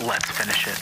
Let's finish it.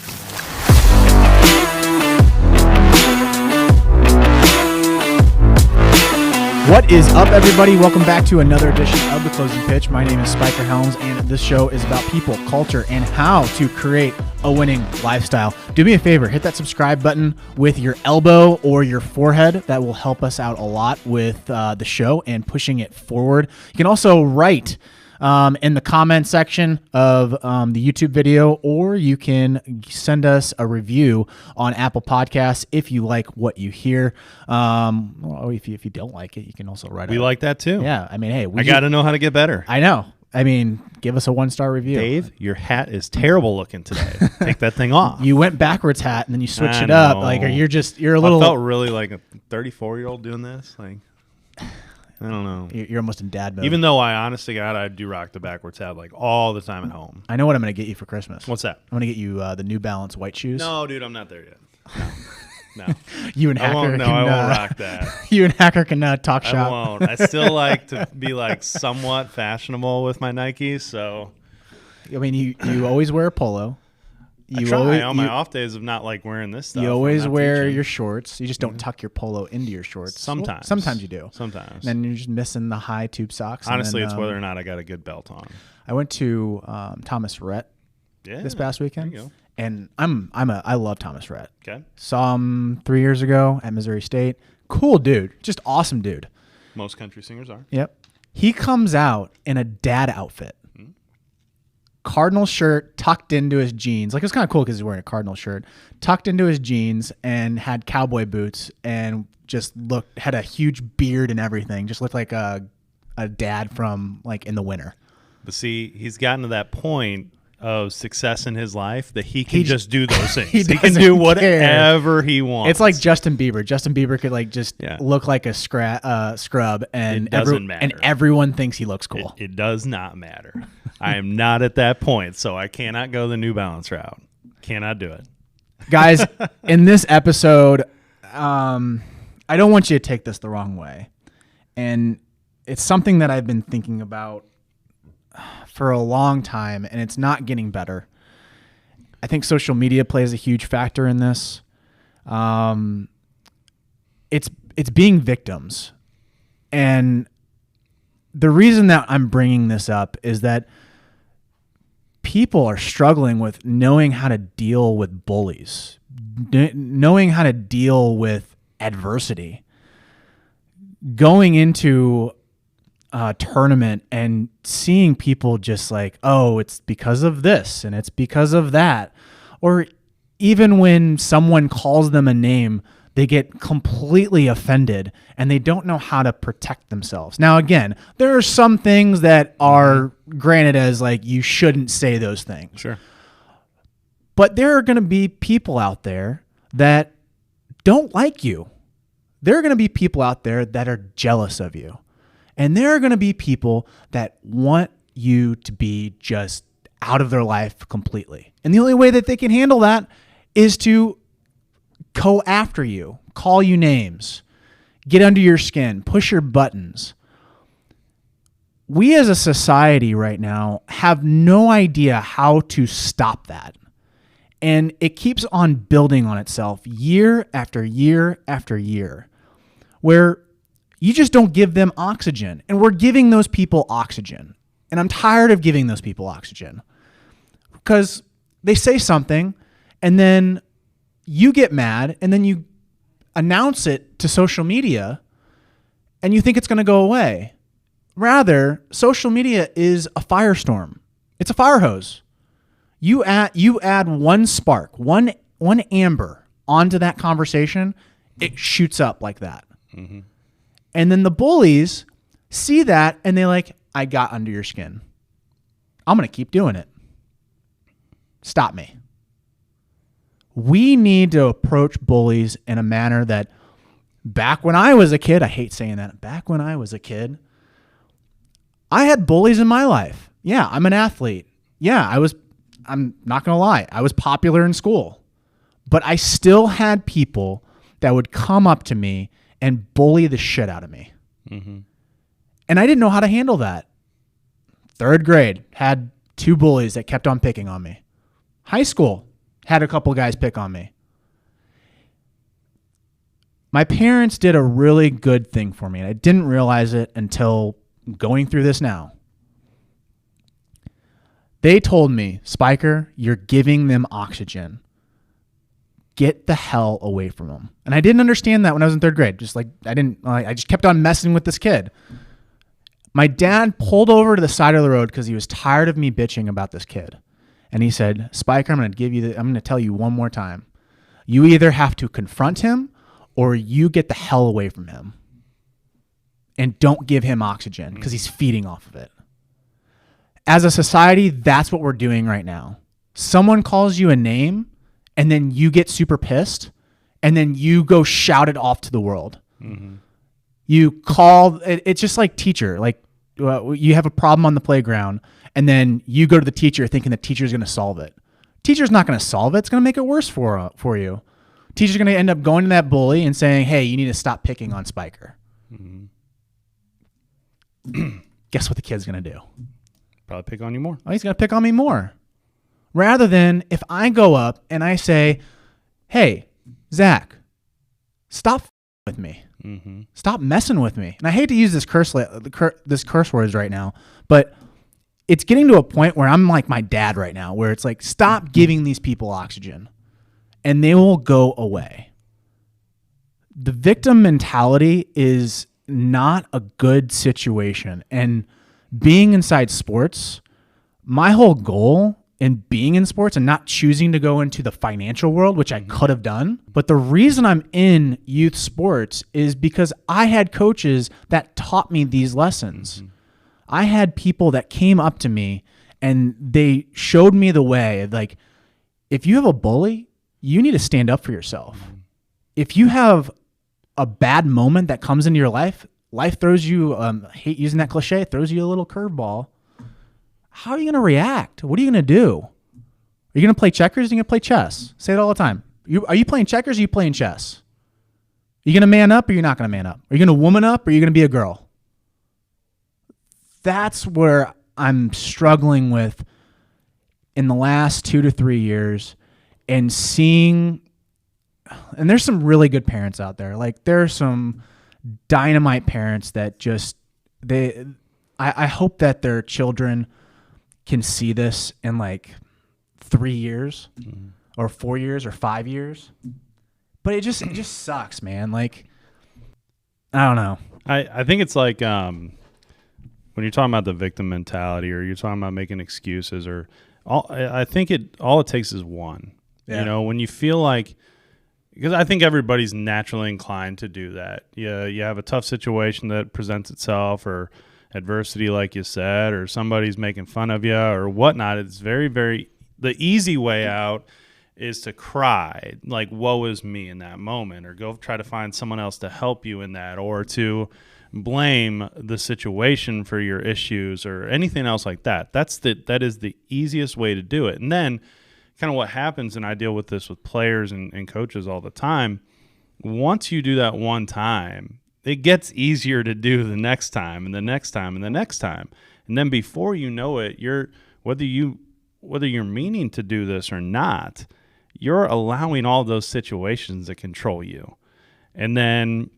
What is up, everybody? Welcome back to another edition of The Closing Pitch. My name is Spiker Helms, and this show is about people, culture, and how to create a winning lifestyle. Do me a favor, hit that subscribe button with your elbow or your forehead. That will help us out a lot with the show and pushing it forward. You can also write in the comment section of the YouTube video, or you can send us a review on Apple Podcasts if you like what you hear. If you don't like it, you can also write. We like that too. Yeah, I mean, hey, I got to know how to get better. I know. I mean, give us a 1-star review. Dave, your hat is terrible looking today. Take that thing off. You went backwards hat and then you switched I it up. know. Like, you're a little. I felt really like a 34-year-old doing this. Like, I don't know. You're almost in dad mode. Even though I honestly, God, I do rock the backwards hat like all the time at home. I know what I'm going to get you for Christmas. What's that? I'm going to get you the New Balance white shoes. No, dude, I'm not there yet. No. You and Hacker I won't rock that. You and Hacker can talk I shop. won't. I still like to be like somewhat fashionable with my Nikes, so. I mean, you always wear a polo. I try on my off days of not like wearing this stuff. You always wear teaching. your shorts. You just don't tuck your polo into your shorts. Sometimes. Well, sometimes you do. Sometimes. And then you're just missing the high tube socks. Honestly, then, it's whether or not I got a good belt on. I went to Thomas Rhett this past weekend. There you go. And I love Thomas Rhett. Okay. Saw him 3 years ago at Missouri State. Cool dude. Just awesome dude. Most country singers are. Yep. He comes out in a dad outfit. Cardinal shirt tucked into his jeans. Like, it was kind of cool because he's wearing a Cardinal shirt tucked into his jeans and had cowboy boots and just had a huge beard and everything. Just looked like a dad from like in the winter. But see, he's gotten to that point of success in his life that he can just do those things. He can do whatever he wants. It's like Justin Bieber. Justin Bieber could like just look like a scrub, and it doesn't matter. And everyone thinks he looks cool. It does not matter. I am not at that point, so I cannot go the New Balance route. Cannot do it. Guys, in this episode, I don't want you to take this the wrong way. And it's something that I've been thinking about for a long time, and it's not getting better. I think social media plays a huge factor in this. It's being victims. And the reason that I'm bringing this up is that people are struggling with knowing how to deal with bullies, knowing how to deal with adversity. Going into a tournament and seeing people just like, oh, it's because of this and it's because of that. Or even when someone calls them a name, they get completely offended and they don't know how to protect themselves. Now, again, there are some things that are granted as like, you shouldn't say those things. Sure. But there are going to be people out there that don't like you. There are going to be people out there that are jealous of you. And there are going to be people that want you to be just out of their life completely. And the only way that they can handle that is to go after you, call you names, get under your skin, push your buttons. We as a society right now have no idea how to stop that. And it keeps on building on itself year after year after year, where you just don't give them oxygen. And we're giving those people oxygen. And I'm tired of giving those people oxygen because they say something and then you get mad and then you announce it to social media and you think it's going to go away. Rather, social media is a firestorm. It's a fire hose. You add one spark, one amber onto that conversation, it shoots up like that. Mm-hmm. And then the bullies see that and they're like, I got under your skin. I'm going to keep doing it. Stop me. We need to approach bullies in a manner that back when I was a kid, I hate saying that, back when I was a kid, I had bullies in my life. Yeah, I'm an athlete. Yeah, I'm not going to lie, I was popular in school. But I still had people that would come up to me and bully the shit out of me. Mm-hmm. And I didn't know how to handle that. 3rd grade, had 2 bullies that kept on picking on me. High school, had a couple guys pick on me. My parents did a really good thing for me, and I didn't realize it until going through this now. They told me, Spiker, you're giving them oxygen. Get the hell away from them. And I didn't understand that when I was in third grade. I just kept on messing with this kid. My dad pulled over to the side of the road because he was tired of me bitching about this kid. And he said, Spiker, I'm going to tell you one more time. You either have to confront him or you get the hell away from him. And don't give him oxygen because he's feeding off of it. As a society, that's what we're doing right now. Someone calls you a name and then you get super pissed and then you go shout it off to the world. Mm-hmm. You call, it's just like teacher, like you have a problem on the playground and then you go to the teacher thinking the teacher's going to solve it. Teacher's not going to solve it. It's going to make it worse for you. Teacher's going to end up going to that bully and saying, hey, you need to stop picking on Spiker. Mm-hmm. Guess what the kid's going to do? Probably pick on you more. Oh, he's going to pick on me more. Rather than if I go up and I say, hey, Zach, stop with me. Mm-hmm. Stop messing with me. And I hate to use this curse words right now, but it's getting to a point where I'm like my dad right now, where it's like, stop giving these people oxygen and they will go away. The victim mentality is not a good situation. And being inside sports, my whole goal in being in sports and not choosing to go into the financial world, which I could have done, but the reason I'm in youth sports is because I had coaches that taught me these lessons. Mm-hmm. I had people that came up to me and they showed me the way. Like, if you have a bully, you need to stand up for yourself. Mm-hmm. If you have a bad moment that comes into your life throws you, hate using that cliche, throws you a little curveball. How are you going to react? What are you going to do? Are you going to play checkers? Or are you going to play chess? Say it all the time. Are you playing checkers or are you playing chess? Are you going to man up or you're not going to man up? Are you going to woman up or are you going to be a girl? That's where I'm struggling with in the last 2 to 3 years and seeing, and there's some really good parents out there. Like, there are some dynamite parents that just, I hope that their children can see this in like 3 years or 4 years or 5 years. But it just sucks, man. Like, I don't know. I think it's like when you're talking about the victim mentality or you're talking about making excuses or I think all it takes is one. Yeah. You know, when you feel like, because I think everybody's naturally inclined to do that. Yeah, you have a tough situation that presents itself or adversity, like you said, or somebody's making fun of you or whatnot. It's very, very, the easy way out is to cry, like, woe is me in that moment, or go try to find someone else to help you in that, or to blame the situation for your issues or anything else like that. That is the easiest way to do it. And then kind of what happens, and I deal with this with players and coaches all the time, once you do that one time, it gets easier to do the next time and the next time and the next time. And then before you know it, whether you're meaning to do this or not, you're allowing all those situations to control you. And then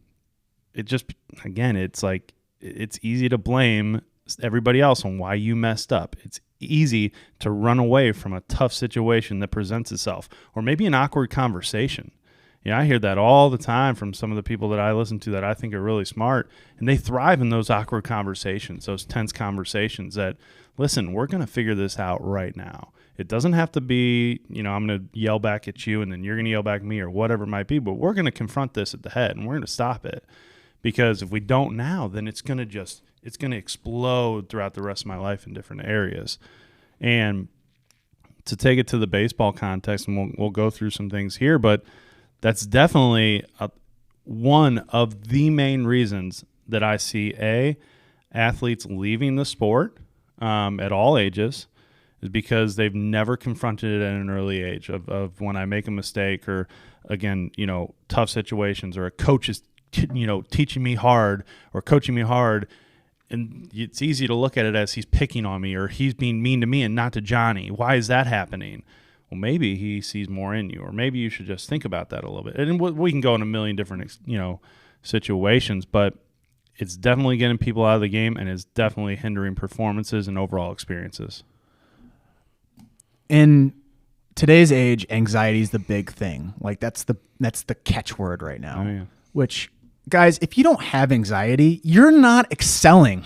it just, again, it's like, it's easy to blame everybody else on why you messed up. It's easy to run away from a tough situation that presents itself, or maybe an awkward conversation. Yeah, I hear that all the time from some of the people that I listen to that I think are really smart, and they thrive in those awkward conversations, those tense conversations that, listen, we're going to figure this out right now. It doesn't have to be, I'm going to yell back at you and then you're going to yell back at me or whatever it might be, but we're going to confront this at the head and we're going to stop it. Because if we don't now, then it's going to explode throughout the rest of my life in different areas. And to take it to the baseball context, and we'll go through some things here, but that's definitely one of the main reasons that I see athletes leaving the sport at all ages is because they've never confronted it at an early age of when I make a mistake or, again, tough situations, or a coach is teaching me hard or coaching me hard, and it's easy to look at it as he's picking on me or he's being mean to me and not to Johnny. Why is that happening? well, maybe he sees more in you, or maybe you should just think about that a little bit. And we can go in a million different, situations, but it's definitely getting people out of the game, and it's definitely hindering performances and overall experiences. In today's age, anxiety is the big thing. Like that's the catchword right now. Oh, yeah. Which, guys, if you don't have anxiety, you're not excelling.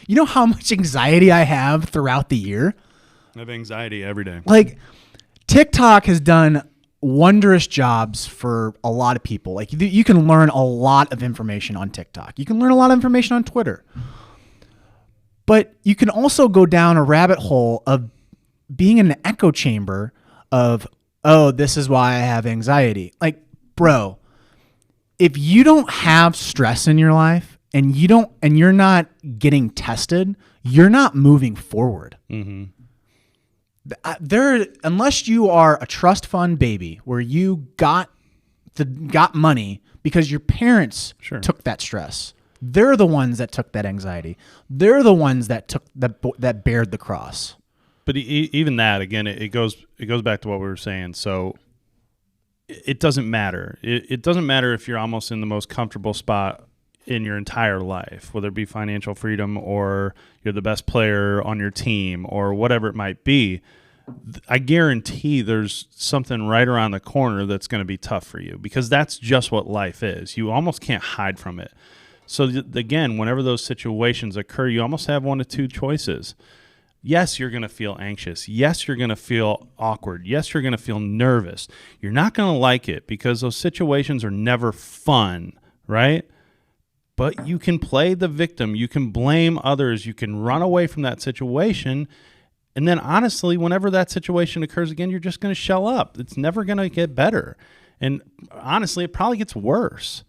You know how much anxiety I have throughout the year? I have anxiety every day. Like, TikTok has done wondrous jobs for a lot of people. Like, you can learn a lot of information on TikTok. You can learn a lot of information on Twitter. But you can also go down a rabbit hole of being in an echo chamber of, oh, this is why I have anxiety. Like, bro, if you don't have stress in your life and you're not getting tested, you're not moving forward. Mm-hmm. Unless you are a trust fund baby where you got money because your parents took that stress. They're the ones that took that anxiety. They're the ones that took that bared the cross. But even that, again, it goes back to what we were saying. So it doesn't matter. It doesn't matter if you're almost in the most comfortable spot in your entire life, whether it be financial freedom or you're the best player on your team or whatever it might be. I guarantee there's something right around the corner that's going to be tough for you, because that's just what life is. You almost can't hide from it. So again, whenever those situations occur, you almost have one of two choices. Yes, you're going to feel anxious. Yes, you're going to feel awkward. Yes, you're going to feel nervous. You're not going to like it because those situations are never fun, right? But you can play the victim. You can blame others. You can run away from that situation. And then honestly, whenever that situation occurs again, you're just going to shell up. It's never going to get better. And honestly, it probably gets worse.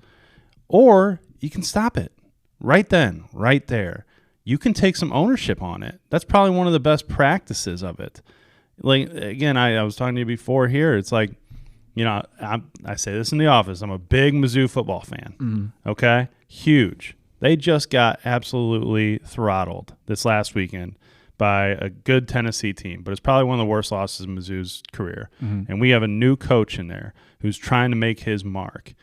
Or you can stop it right then, right there. You can take some ownership on it. That's probably one of the best practices of it. Like, again, I was talking to you before here. It's like, I say this in the office. I'm a big Mizzou football fan. Mm-hmm. Okay? Huge. They just got absolutely throttled this last weekend by a good Tennessee team, but it's probably one of the worst losses in Mizzou's career. Mm-hmm. And we have a new coach in there who's trying to make his mark.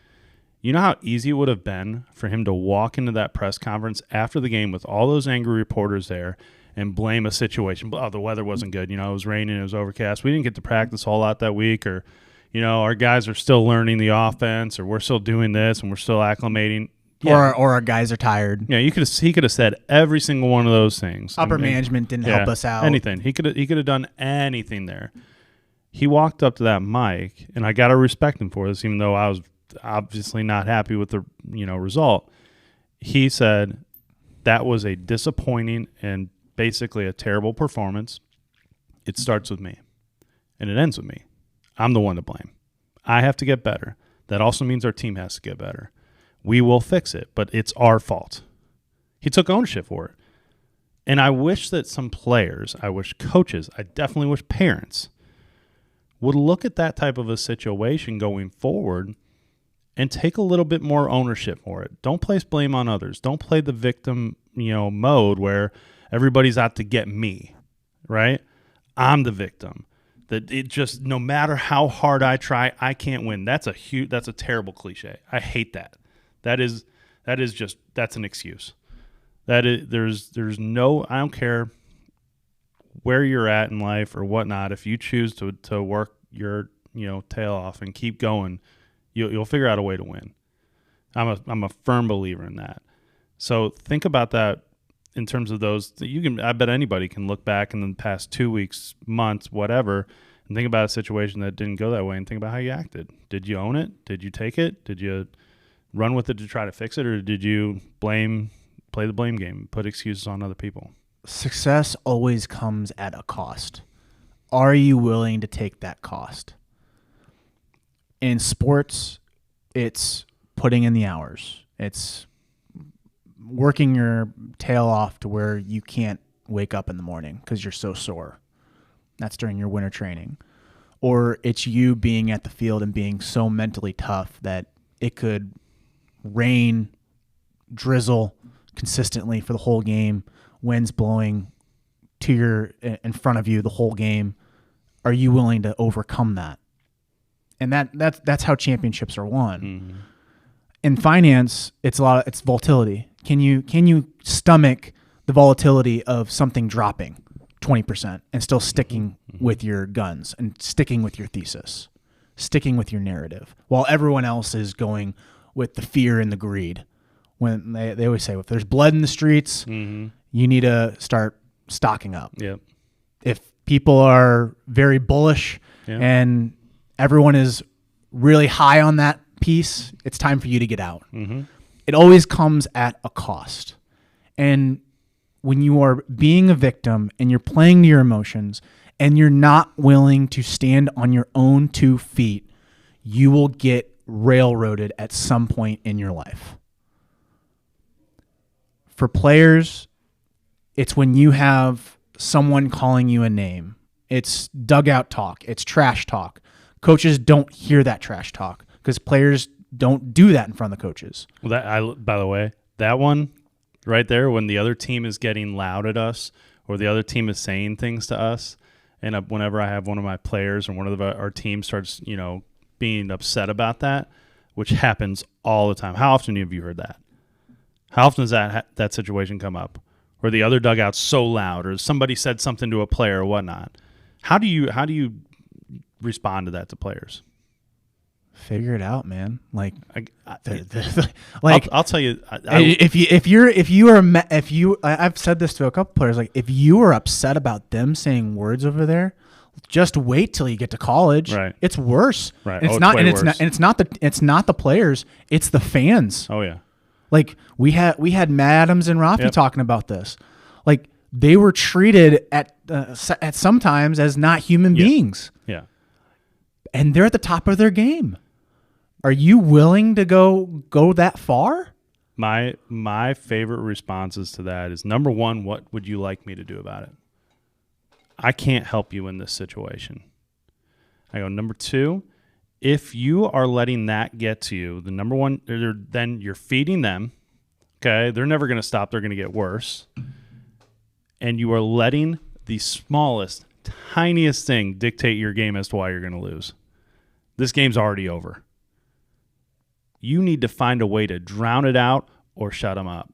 You know how easy it would have been for him to walk into that press conference after the game with all those angry reporters there and blame a situation. Oh, the weather wasn't good. It was raining. It was overcast. We didn't get to practice a whole lot that week, or, our guys are still learning the offense, or we're still doing this and we're still acclimating. Yeah. Or our guys are tired. Yeah, he could have said every single one of those things. Upper management didn't help us out. Anything. He could have done anything there. He walked up to that mic, and I got to respect him for this, even though I was obviously not happy with the result. He said that was a disappointing and basically a terrible performance. It starts with me, and it ends with me. I'm the one to blame. I have to get better. That also means our team has to get better. We will fix it, but it's our fault. He took ownership for it. And I wish that some players, I wish coaches, I definitely wish parents would look at that type of a situation going forward and take a little bit more ownership for it. Don't place blame on others. Don't play the victim, mode where everybody's out to get me, right? I'm the victim. That it just, no matter how hard I try, I can't win. That's a terrible cliche. I hate that. That's an excuse. There's no, I don't care where you're at in life or whatnot. If you choose to work your, tail off and keep going, you'll figure out a way to win. I'm a firm believer in that. So think about that in terms of those. I bet anybody can look back in the past 2 weeks, months, whatever, and think about a situation that didn't go that way and think about how you acted. Did you own it? Did you take it? Did you run with it to try to fix it, or did you play the blame game, put excuses on other people? Success always comes at a cost. Are you willing to take that cost? In sports, it's putting in the hours. It's working your tail off to where you can't wake up in the morning because you're so sore. That's during your winter training. Or it's you being at the field and being so mentally tough that it could rain, drizzle consistently for the whole game, winds blowing in front of you the whole game. are you willing to overcome that? And that's how championships are won. Mm-hmm. In finance, it's volatility. Can you stomach the volatility of something dropping 20% and still sticking with your guns and sticking with your thesis, sticking with your narrative, while everyone else is going with the fear and the greed? When they always say, if there's blood in the streets, you need to start stocking up. Yep. If people are very bullish and everyone is really high on that piece, it's time for you to get out. Mm-hmm. It always comes at a cost. And when you are being a victim and you're playing to your emotions and you're not willing to stand on your own 2 feet, you will get railroaded at some point in your life. For players, it's when you have someone calling you a name. It's dugout talk. It's trash talk. Coaches don't hear that trash talk because players don't do that in front of the coaches. Well, by the way, that one right there, when the other team is getting loud at us or the other team is saying things to us, and whenever I have one of my players or one of our team starts, being upset about that, which happens all the time. How often have you heard that? How often does that situation come up where the other dugout's so loud or somebody said something to a player or whatnot? How do you respond to that to players? Figure it out, man. Like, I'll tell you. I've said this to a couple players. Like, if you are upset about them saying words over there, just wait till you get to college. Right. It's worse. Right. And it's not the players. It's the fans. Oh yeah. Like we had Matt Adams and Rafi talking about this. Like they were treated at sometimes as not human beings. Yeah. And they're at the top of their game. Are you willing to go that far? My favorite responses to that is, number one, what would you like me to do about it? I can't help you in this situation. I go, number two, if you are letting that get to you, the number one, then you're feeding them. Okay, they're never going to stop. They're going to get worse. And you are letting the smallest, tiniest thing dictate your game as to why you're going to lose. This game's already over. You need to find a way to drown it out or shut them up.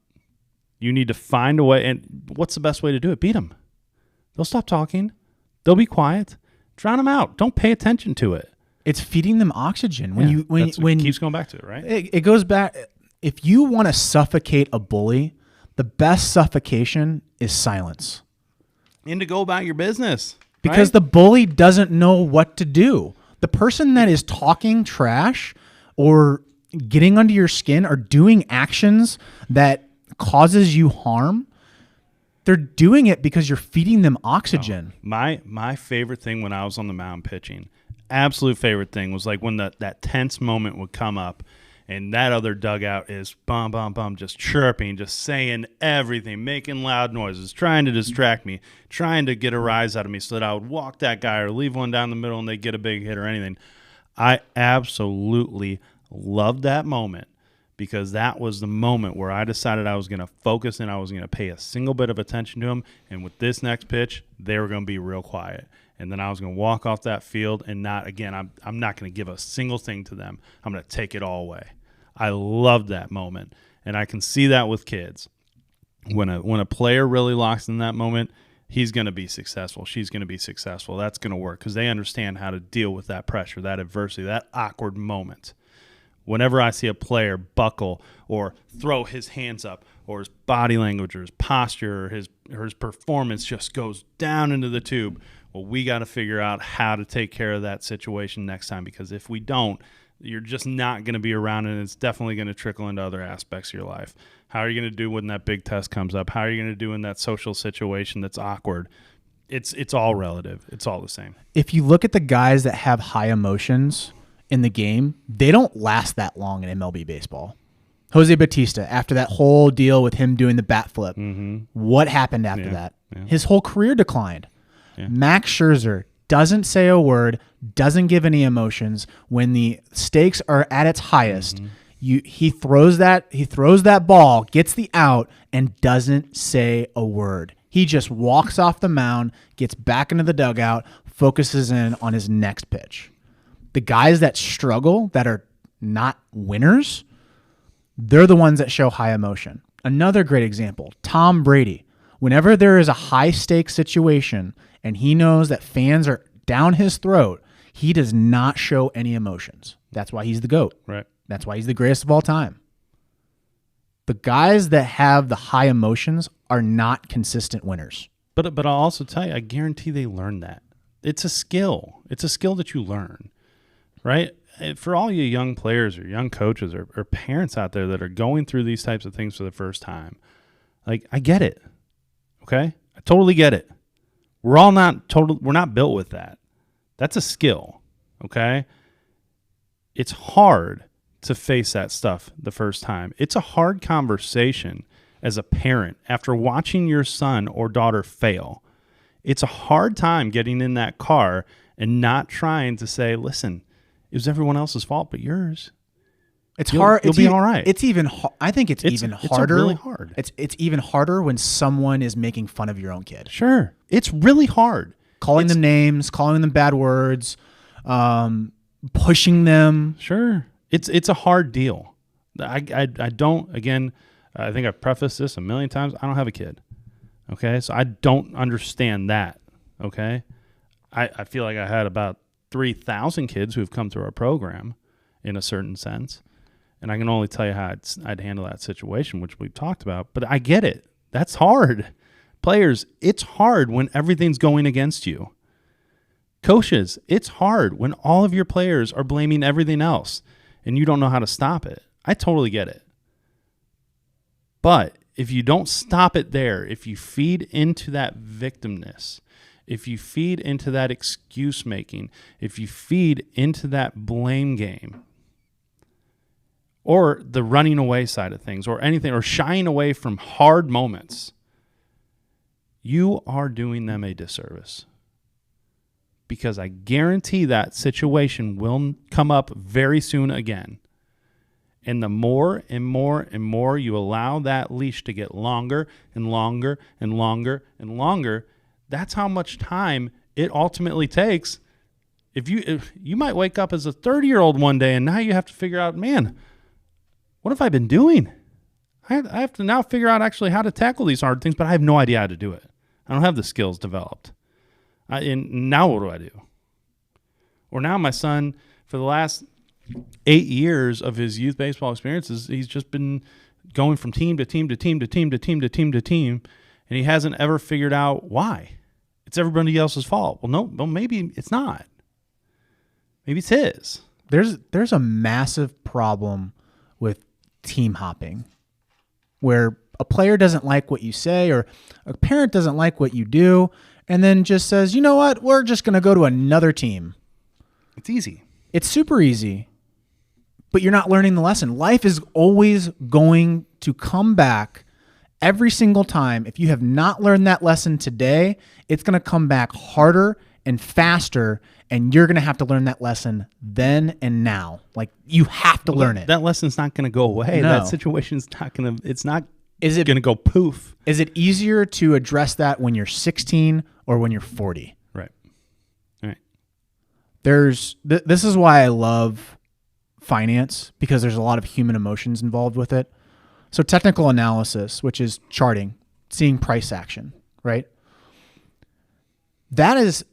You need to find a way. And what's the best way to do it? Beat them. They'll stop talking. They'll be quiet. Drown them out. Don't pay attention to it. It's feeding them oxygen. When it keeps going back to it, right? It goes back. If you want to suffocate a bully, the best suffocation is silence. And to go about your business. Because the bully doesn't know what to do. The person that is talking trash or getting under your skin or doing actions that causes you harm, they're doing it because you're feeding them oxygen. My favorite thing when I was on the mound pitching, absolute favorite thing, was like when that tense moment would come up and that other dugout is bum, bum, bum, just chirping, just saying everything, making loud noises, trying to distract me, trying to get a rise out of me so that I would walk that guy or leave one down the middle and they get a big hit or anything. I absolutely loved that moment because that was the moment where I decided I was going to focus and I was going to pay a single bit of attention to them. And with this next pitch, they were going to be real quiet. And then I was going to walk off that field and I'm not going to give a single thing to them. I'm going to take it all away. I loved that moment. And I can see that with kids. When a player really locks in that moment, he's going to be successful. She's going to be successful. That's going to work because they understand how to deal with that pressure, that adversity, that awkward moment. Whenever I see a player buckle or throw his hands up or his body language or his posture or his performance just goes down into the tube, well, we got to figure out how to take care of that situation next time, because if we don't, you're just not going to be around, and it's definitely going to trickle into other aspects of your life. How are you going to do when that big test comes up? How are you going to do in that social situation that's awkward? It's all relative. It's all the same. If you look at the guys that have high emotions in the game, they don't last that long in MLB baseball. Jose Bautista, after that whole deal with him doing the bat flip, what happened after that? Yeah. His whole career declined. Yeah. Max Scherzer doesn't say a word, doesn't give any emotions. When the stakes are at its highest, he throws that ball, gets the out, and doesn't say a word. He just walks off the mound, gets back into the dugout, focuses in on his next pitch. The guys that struggle, that are not winners, they're the ones that show high emotion. Another great example, Tom Brady. Whenever there is a high-stakes situation and he knows that fans are down his throat, he does not show any emotions. That's why he's the GOAT. Right. That's why he's the greatest of all time. The guys that have the high emotions are not consistent winners. But I'll also tell you, I guarantee they learn that. It's a skill. It's a skill that you learn, right? For all you young players or young coaches or parents out there that are going through these types of things for the first time, like, I get it. Okay? I totally get it. We're not built with that. That's a skill. Okay? It's hard to face that stuff the first time. It's a hard conversation as a parent after watching your son or daughter fail. It's a hard time getting in that car and not trying to say, listen, it was everyone else's fault but yours. It's hard. You'll be all right. It's even. I think it's even harder. It's really hard. It's even harder when someone is making fun of your own kid. Sure, it's really hard. Calling them names, calling them bad words, pushing them. Sure, it's a hard deal. I don't. Again, I think I've prefaced this a million times. I don't have a kid. Okay, so I don't understand that. Okay, I feel like I had about 3,000 kids who have come through our program in a certain sense. And I can only tell you how I'd handle that situation, which we've talked about. But I get it. That's hard. Players, it's hard when everything's going against you. Coaches, it's hard when all of your players are blaming everything else and you don't know how to stop it. I totally get it. But if you don't stop it there, if you feed into that victimness, if you feed into that excuse making, if you feed into that blame game, or the running away side of things, or anything, or shying away from hard moments, you are doing them a disservice. Because I guarantee that situation will come up very soon again. And the more and more and more you allow that leash to get longer and longer and longer and longer, that's how much time it ultimately takes. If you might wake up as a 30-year-old one day and now you have to figure out, man, what have I been doing? I have to now figure out actually how to tackle these hard things, but I have no idea how to do it. I don't have the skills developed. And now what do I do? Or now my son, for the last 8 years of his youth baseball experiences, he's just been going from team to team to team to team to team to team to team, and he hasn't ever figured out why. It's everybody else's fault. Well, maybe it's not. Maybe it's his. There's a massive problem with team hopping, where a player doesn't like what you say or a parent doesn't like what you do and then just says, you know what, we're just going to go to another team. It's easy. It's super easy, but you're not learning the lesson. Life is always going to come back every single time. If you have not learned that lesson today, it's going to come back harder and faster, and you're going to have to learn that lesson then and now. Like, you have to learn it. That lesson's not going to go away. No. That situation's not going to, it's not going to go poof. Is it easier to address that when you're 16 or when you're 40? Right. Right. This is why I love finance, because there's a lot of human emotions involved with it. So technical analysis, which is charting, seeing price action, right? That is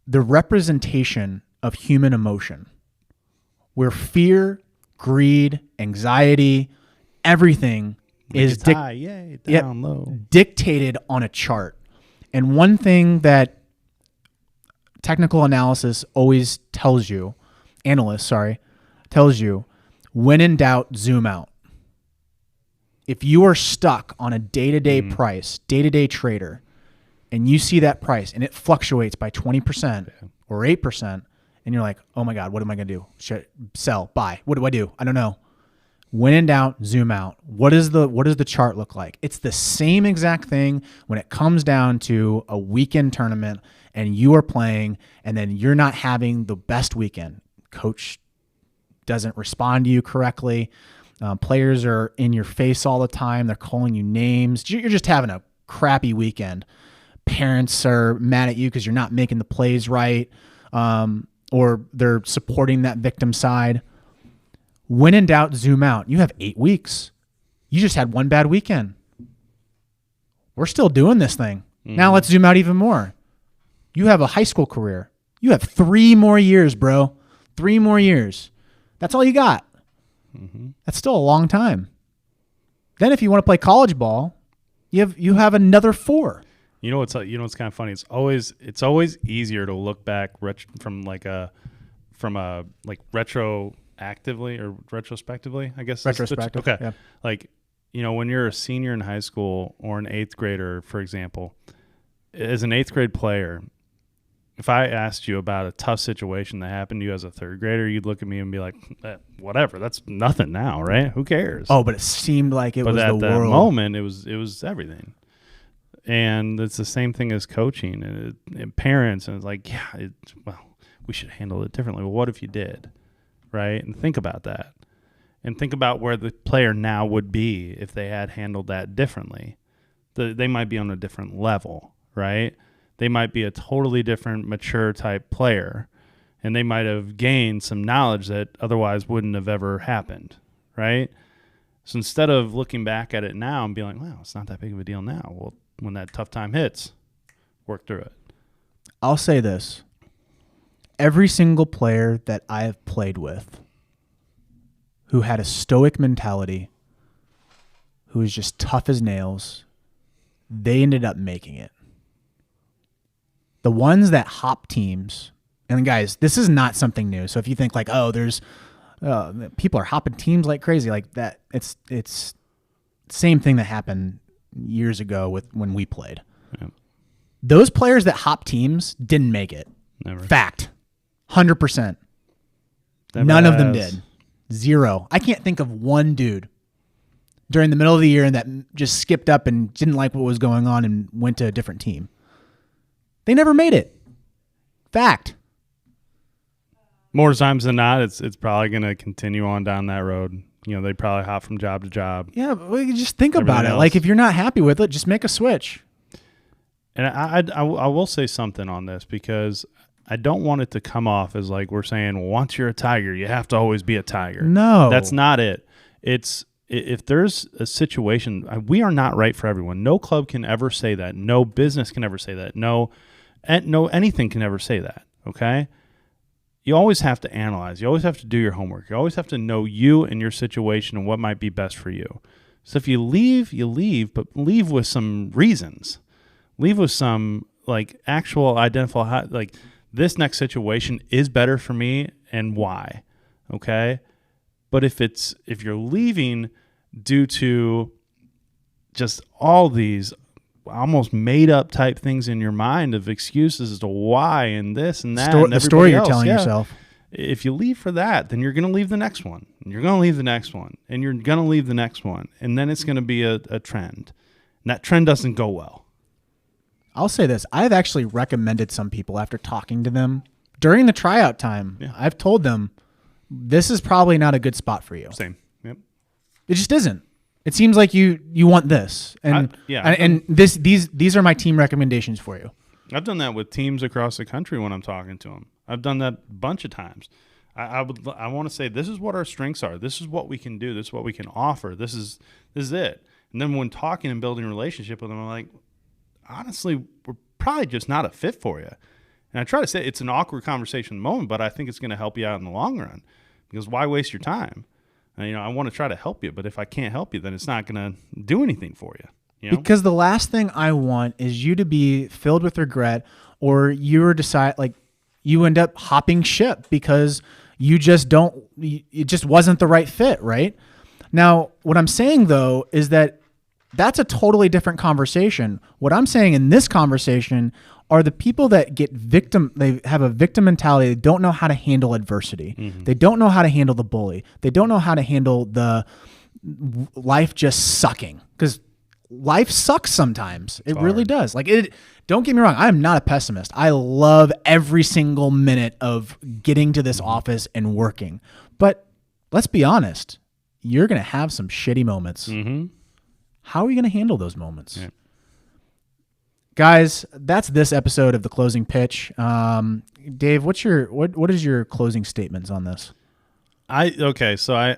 the representation of human emotion, where fear, greed, anxiety, everything is dictated on a chart. And one thing that technical analysis always tells you, when in doubt, zoom out. If you are stuck on a day-to-day price, day-to-day trader, and you see that price and it fluctuates by 20% or 8%, and you're like, oh my God, what am I going to do? Should I sell, buy? What do I do? I don't know. When in doubt, zoom out. What does the chart look like? It's the same exact thing when it comes down to a weekend tournament and you are playing and then you're not having the best weekend. Coach doesn't respond to you correctly. Players are in your face all the time. They're calling you names. You're just having a crappy weekend. parents are mad at you because you're not making the plays right, or they're supporting that victim side. When in doubt, zoom out. You have 8 weeks. You just had one bad weekend. We're still doing this thing. Now let's zoom out even more. You have a high school career. You have 3 more years, bro. 3 more years. That's all you got. That's still a long time. Then if you want to play college ball, you have another 4. You know what's kind of funny? It's always easier to look back from retroactively or retrospectively, I guess. Retrospective. Okay. Yeah. Like, when you're a senior in high school or an 8th grader, for example, as an 8th grade player, if I asked you about a tough situation that happened to you as a 3rd grader, you'd look at me and be like, whatever, that's nothing now, right? Who cares? Oh, but it seemed like it was the world. But at that moment, it was everything. And it's the same thing as coaching and parents. And it's like, we should handle it differently. Well, what if you did, right? And think about that. And think about where the player now would be if they had handled that differently. They might be on a different level, right? They might be a totally different, mature type player, and they might have gained some knowledge that otherwise wouldn't have ever happened, right? So instead of looking back at it now and being like, wow, it's not that big of a deal now. Well, when that tough time hits, work through it. I'll say this. Every single player that I have played with who had a stoic mentality, who was just tough as nails, they ended up making it. The ones that hop teams, and guys, this is not something new. So if you think like, oh, there's people are hopping teams like crazy, like that, it's same thing that happened years ago with when we played. Yeah. Those players that hop teams didn't make it. Never. Fact. 100%. None of them did. 0. I can't think of one dude during the middle of the year that just skipped up and didn't like what was going on and went to a different team. They never made it. Fact. More times than not, it's probably going to continue on down that road. They probably hop from job to job. Yeah, but just think about it. Like, if you're not happy with it, just make a switch. And I will say something on this, because I don't want it to come off as like we're saying, well, once you're a Tiger, you have to always be a Tiger. No. That's not it. It's if there's a situation, we are not right for everyone. No club can ever say that. No business can ever say that. No anything can ever say that, okay? You always have to analyze. You always have to do your homework. You always have to know you and your situation and what might be best for you. So if you leave, but leave with some reasons. Leave with some like actual identify, like this next situation is better for me and why, okay? But if you're leaving due to just all these almost made up type things in your mind of excuses as to why and this and that, and the story you're telling yourself. If you leave for that, then you're going to leave the next one, and you're going to leave the next one, and you're going to leave the next one, and then it's going to be a trend, and that trend doesn't go well. I'll say this. I've actually recommended some people after talking to them during the tryout time. Yeah. I've told them this is probably not a good spot for you. Same. Yep. It just isn't. It seems like you want this, and these are my team recommendations for you. I've done that with teams across the country when I'm talking to them. I've done that a bunch of times. I want to say this is what our strengths are. This is what we can do. This is what we can offer. This is it. And then when talking and building a relationship with them, I'm like, honestly, we're probably just not a fit for you. And I try to say it's an awkward conversation in the moment, but I think it's going to help you out in the long run, because why waste your time? And, I want to try to help you, but if I can't help you, then it's not going to do anything for you. Because the last thing I want is you to be filled with regret, or you end up hopping ship because it just wasn't the right fit, right? Now, what I'm saying though is that that's a totally different conversation. What I'm saying in this conversation are the people that they have a victim mentality. They don't know how to handle adversity. Mm-hmm. They don't know how to handle the bully. They don't know how to handle the life just sucking, because life sucks sometimes. It really does. Don't get me wrong. I'm not a pessimist. I love every single minute of getting to this office and working. But let's be honest. You're going to have some shitty moments. Mm-hmm. How are you going to handle those moments? Yeah. Guys, that's this episode of The Closing Pitch. Dave, what is your closing statements on this? So I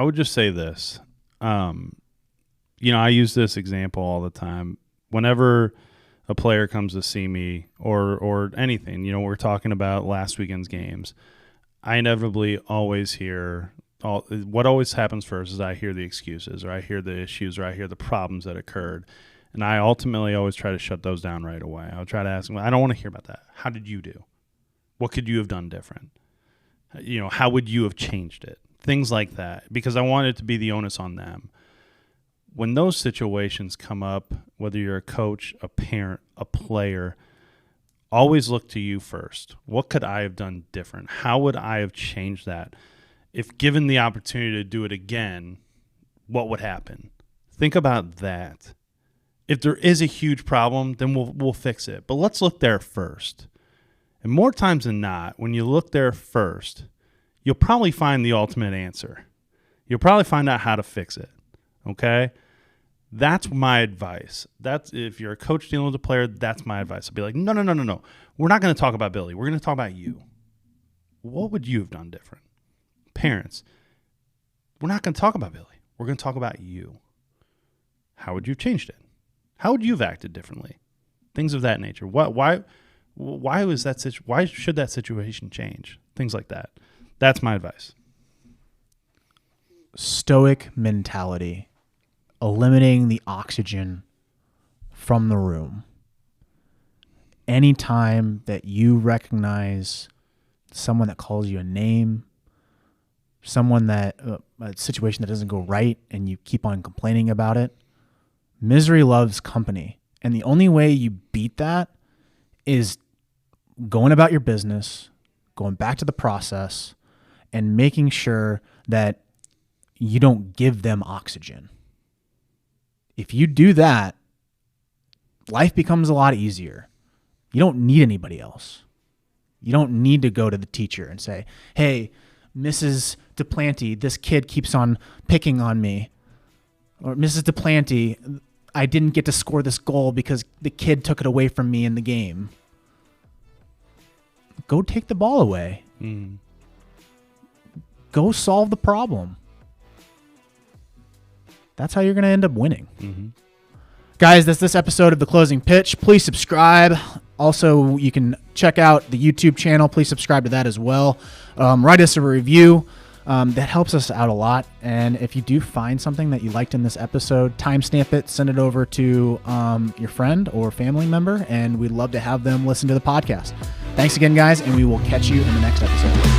would just say this. I use this example all the time. Whenever a player comes to see me or anything, we're talking about last weekend's games, I inevitably always hear what always happens first is I hear the excuses, or I hear the issues, or I hear the problems that occurred. And I ultimately always try to shut those down right away. I'll try to ask them, I don't want to hear about that. How did you do? What could you have done different? How would you have changed it? Things like that, because I want it to be the onus on them. When those situations come up, whether you're a coach, a parent, a player, always look to you first. What could I have done different? How would I have changed that? If given the opportunity to do it again, what would happen? Think about that. If there is a huge problem, then we'll fix it. But let's look there first. And more times than not, when you look there first, you'll probably find the ultimate answer. You'll probably find out how to fix it. Okay? That's my advice. That's if you're a coach dealing with a player, that's my advice. I'll be like, no. We're not going to talk about Billy. We're going to talk about you. What would you have done different? Parents, we're not going to talk about Billy. We're going to talk about you. How would you have changed it? How would you have acted differently? Things of that nature. Why should that situation change? Things like that. That's my advice. Stoic mentality. Eliminating the oxygen from the room. Anytime that you recognize someone that calls you a name, someone that a situation that doesn't go right and you keep on complaining about it, misery loves company. And the only way you beat that is going about your business, going back to the process, and making sure that you don't give them oxygen. If you do that, life becomes a lot easier. You don't need anybody else. You don't need to go to the teacher and say, hey, Mrs. Duplanty, this kid keeps on picking on me. Or Mrs. Duplanty, I didn't get to score this goal because the kid took it away from me in the game. Go take the ball away. Mm. Go solve the problem. That's how you're going to end up winning. Mm-hmm. Guys, that's this episode of The Closing Pitch. Please subscribe. Also, you can check out the YouTube channel. Please subscribe to that as well. Write us a review. That helps us out a lot. And if you do find something that you liked in this episode, timestamp it, send it over to your friend or family member, and we'd love to have them listen to the podcast. Thanks again, guys, and we will catch you in the next episode.